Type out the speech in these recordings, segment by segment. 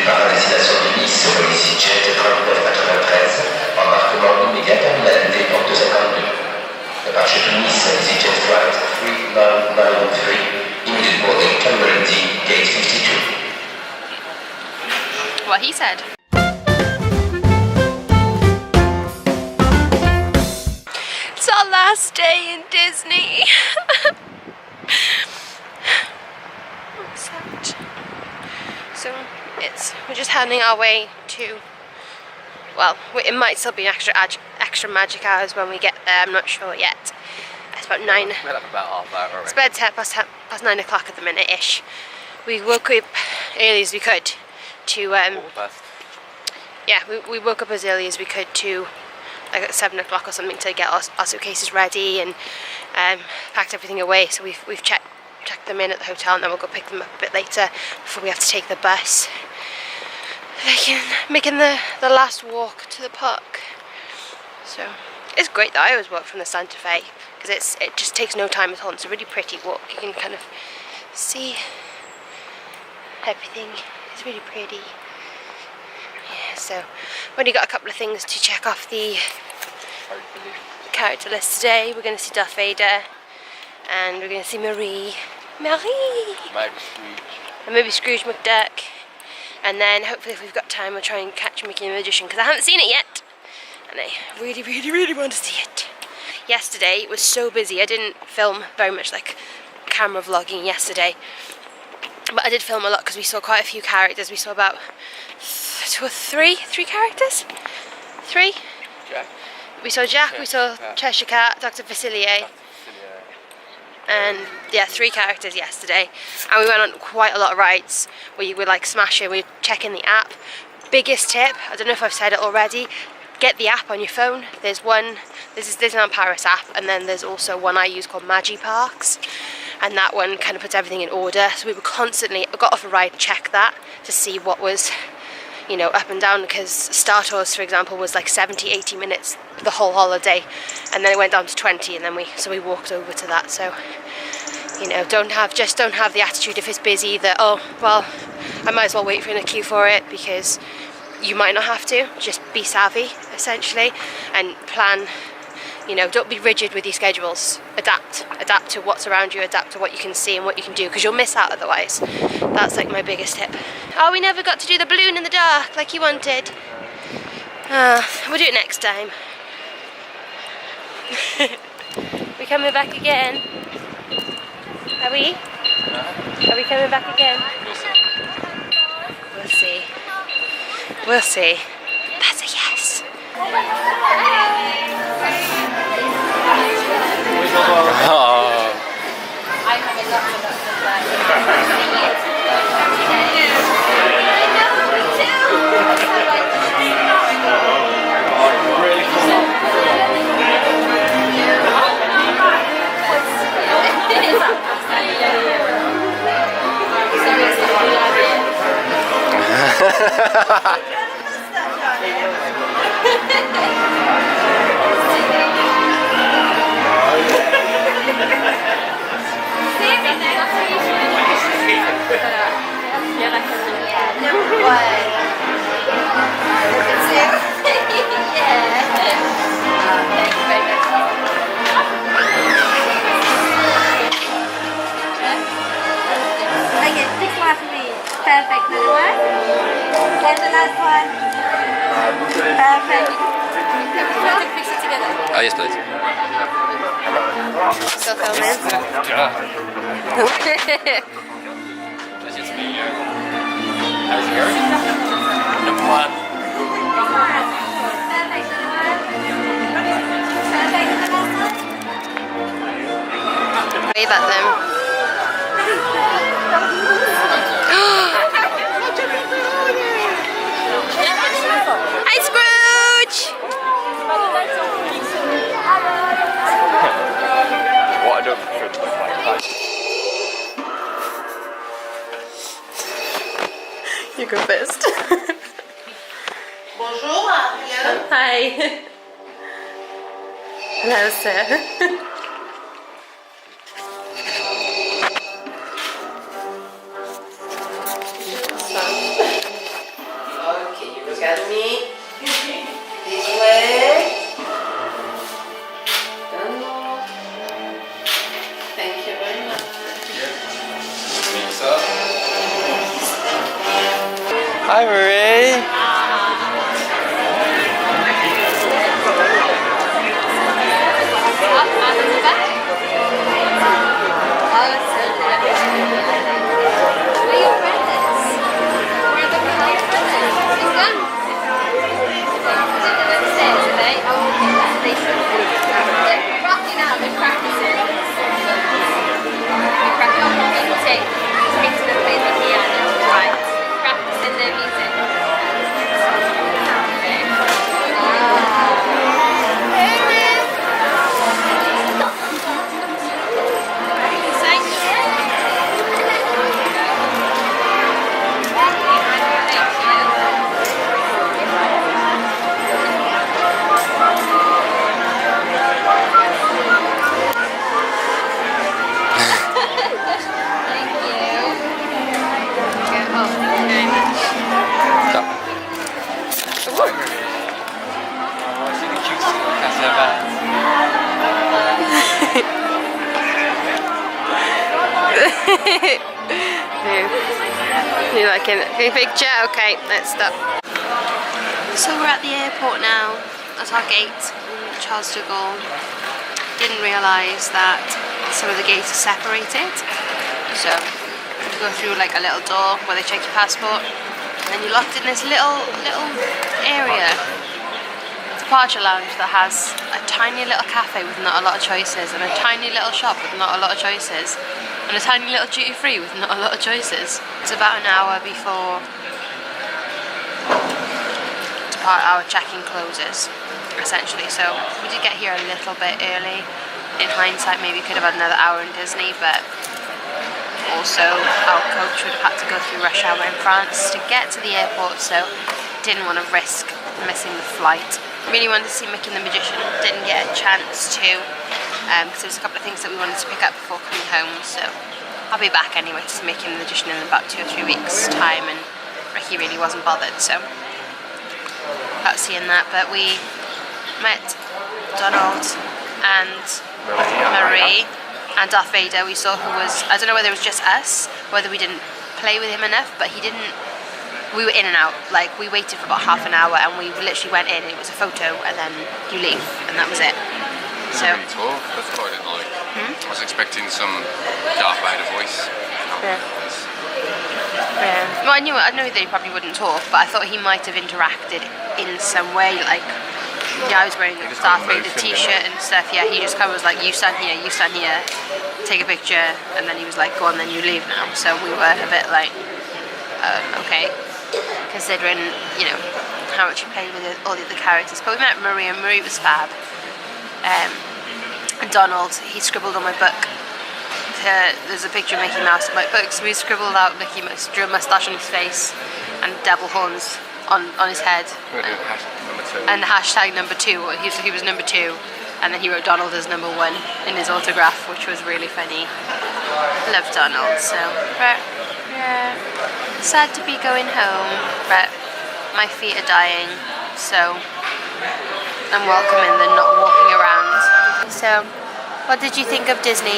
départ à destination de Nice sur le EasyJet 3993, embarquement immédiat terminal D porte 52. Departure to Nice, EasyJet flight 3993, immediate boarding terminal D, gate 52. What he said. It's our last day in Disney. So we're just heading our way to, well, it might still be extra magic hours when we get there, I'm not sure yet. It's about 9. We'll have about half hour already. It's about 10 past 9 o'clock at the minute-ish. We woke up early as we could to, yeah, we woke up as early as we could to, like at 7 o'clock or something, to get our suitcases ready and packed everything away. So we've checked them in at the hotel, and then we'll go pick them up a bit later before we have to take the bus. Making the last walk to the park. So it's great that I always walk from the Santa Fe, because it just takes no time at all. It's a really pretty walk. You can kind of see everything. It's really pretty. Yeah, so we've only got a couple of things to check off the character list today. We're going to see Darth Vader, and we're going to see Marie. Maybe Scrooge. And maybe Scrooge McDuck. And then hopefully if we've got time we'll try and catch Mickey the Magician, because I haven't seen it yet. And I really, really, really want to see it. Yesterday it was so busy. I didn't film very much, like camera vlogging yesterday. But I did film a lot because we saw quite a few characters. We saw about three characters? 3? Jack. We saw Jack, we saw Cheshire Cat, Dr. Facilier. And yeah, 3 characters yesterday, and we went on quite a lot of rides where you would like smash it. We were checking the app. Biggest tip, I don't know if I've said it already, get the app on your phone. There's one, this is Disneyland Paris app, and then there's also one I use called Magiparks, and that one kind of puts everything in order. So we were constantly, I got off a ride, check that to see what was, you know, up and down, because Star Tours, for example, was like 70-80 minutes the whole holiday, and then it went down to 20, and then we walked over to that. So, you know, don't have the attitude if it's busy that, oh well, I might as well wait for in a queue for it, because you might not have to. Just be savvy essentially and plan. You know, don't be rigid with your schedules. Adapt to what's around you, adapt to what you can see and what you can do, because you'll miss out otherwise. That's like my biggest tip. Oh, we never got to do the balloon in the dark like you wanted. We'll do it next time. We coming back again? Are we? Are we coming back again? We'll see. We'll see. That's a yes. Oh. Perfect, another one. And the last one. Perfect. Can we fix it together? Oh, yes, please. Still filming? Yeah. That's just me. How's yours? Number 1. Perfect, another one. Perfect, and the last one. Wave at them. Hi, Scrooge! What I don't should look like. You go first. Bonjour, Ariel. Hi. Hello, sir. Hi, Marie. You like it? Big picture? Okay, let's stop. So we're at the airport now, at our gate in Charles de Gaulle. Didn't realise that some of the gates are separated. So you go through like a little door where they check your passport, and then you're locked in this little area, departure lounge that has a tiny little cafe with not a lot of choices, and a tiny little shop with not a lot of choices, and a tiny little duty free with not a lot of choices. It's about an hour before our check-in closes, essentially. So we did get here a little bit early. In hindsight, maybe we could have had another hour in Disney, but also our coach would have had to go through rush hour in France to get to the airport, so didn't want to risk missing the flight. Really wanted to see Mickey and the Magician, didn't get a chance to, because there was a couple of things that we wanted to pick up before coming home, so I'll be back anyway to see Mickey and the Magician in about 2 or 3 weeks time, and Ricky really wasn't bothered, so got seeing that. But we met Donald and Marie and Darth Vader. We saw who was, I don't know whether it was just us, whether we didn't play with him enough, but he didn't. We were in and out, like we waited for about half an hour, and we literally went in, it was a photo, and then you leave, and that was it. So Really talk. That's what I didn't like. I was expecting some Darth Vader voice. Yeah. Well, I knew that he probably wouldn't talk, but I thought he might have interacted in some way, like, yeah, I was wearing a Darth Vader t-shirt and stuff, yeah, he just kind of was like, you stand here, take a picture, and then he was like, go on, then you leave now. So we were a bit like, okay, considering, you know, how much you pay with all the other characters. But we met Marie, and Marie was fab. And Donald, he scribbled on my book. There's a picture of Mickey Mouse in my book, so we scribbled out Mickey Mouse, drew a moustache on his face, and devil horns on his head. And hashtag number 2. He was number 2, and then he wrote Donald as number 1 in his autograph, which was really funny. Love Donald, so yeah, sad to be going home, but my feet are dying, so I'm welcoming the not walking around. So, what did you think of Disney?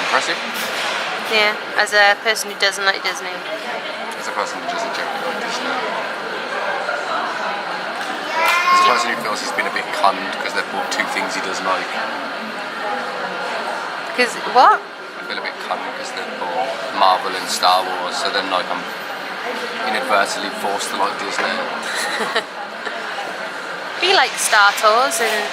Impressive. Yeah, as a person who doesn't like Disney. As a person who doesn't generally like Disney. As a person who feels he's been a bit conned because they've bought 2 things he doesn't like. Because, what? I feel a bit conned because they've bought Marvel and Star Wars, so then like I'm inadvertently forced to like Disney. You like Star Tours and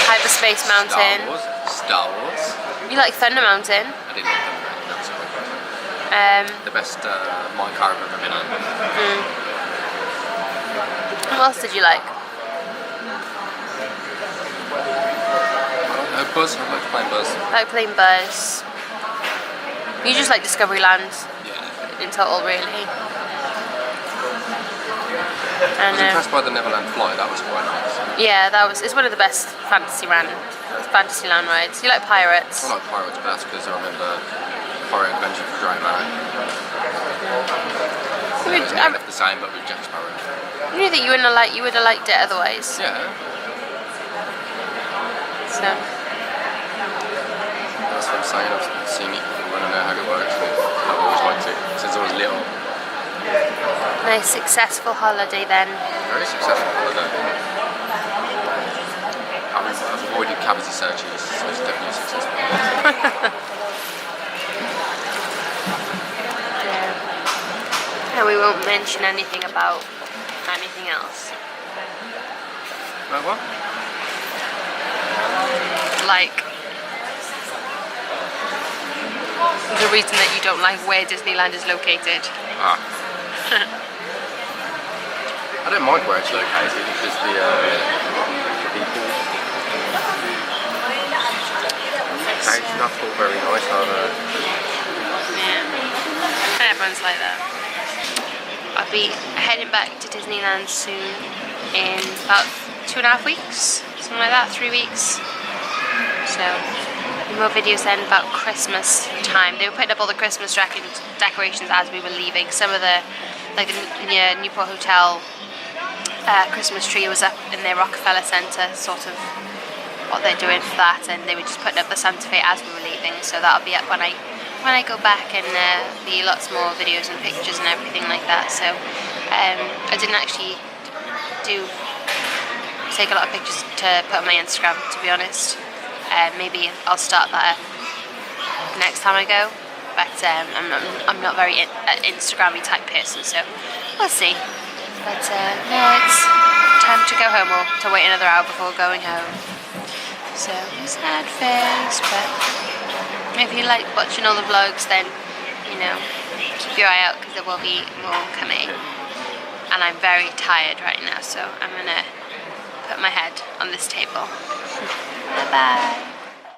Hyperspace Mountain. Star Wars. You like Thunder Mountain. I didn't like Thunder Mountain, that was quite the best my car I've ever been on. What else did you like? Buzz, I like playing Buzz. I like playing Buzz. You just like Discoveryland Yeah. in total, really. I was impressed by the Neverland flight, that was quite nice. Yeah, it's one of the best Fantasyland rides. You like Pirates? I like Pirates best because I remember Pirate Adventure for Drayman. It ended up the same, but with Jack Sparrow. You knew that you would have liked it otherwise. Yeah. So. That's what I'm saying, I've seen it before and I know how it works, and I've always liked it since I was little. Nice successful holiday then. Very successful holiday. I've avoided cavity searches, so it's definitely successful. And we won't mention anything about anything else. Like what? Like the reason that you don't like where Disneyland is located. Ah. I don't mind where it's located, it's just the people. It's not all very nice, are they? Yeah. Everyone's like that. I'll be heading back to Disneyland soon in about 2.5 weeks, something like that, 3 weeks. So, more videos then about Christmas time. They were putting up all the Christmas decorations as we were leaving. Some of the, like the Newport Hotel Christmas tree was up in their Rockefeller Center, sort of what they're doing for that, and they were just putting up the Santa Fe as we were leaving. So that'll be up when I go back, and be lots more videos and pictures and everything like that. So I didn't actually take a lot of pictures to put on my Instagram, to be honest. Maybe I'll start that next time I go, but I'm not very Instagrammy type person, so we'll see. But no, it's time to go home, or to wait another hour before going home. So sad face, but if you like watching all the vlogs, then keep your eye out, because there will be more coming. And I'm very tired right now, so I'm gonna put my head on this table. Bye bye.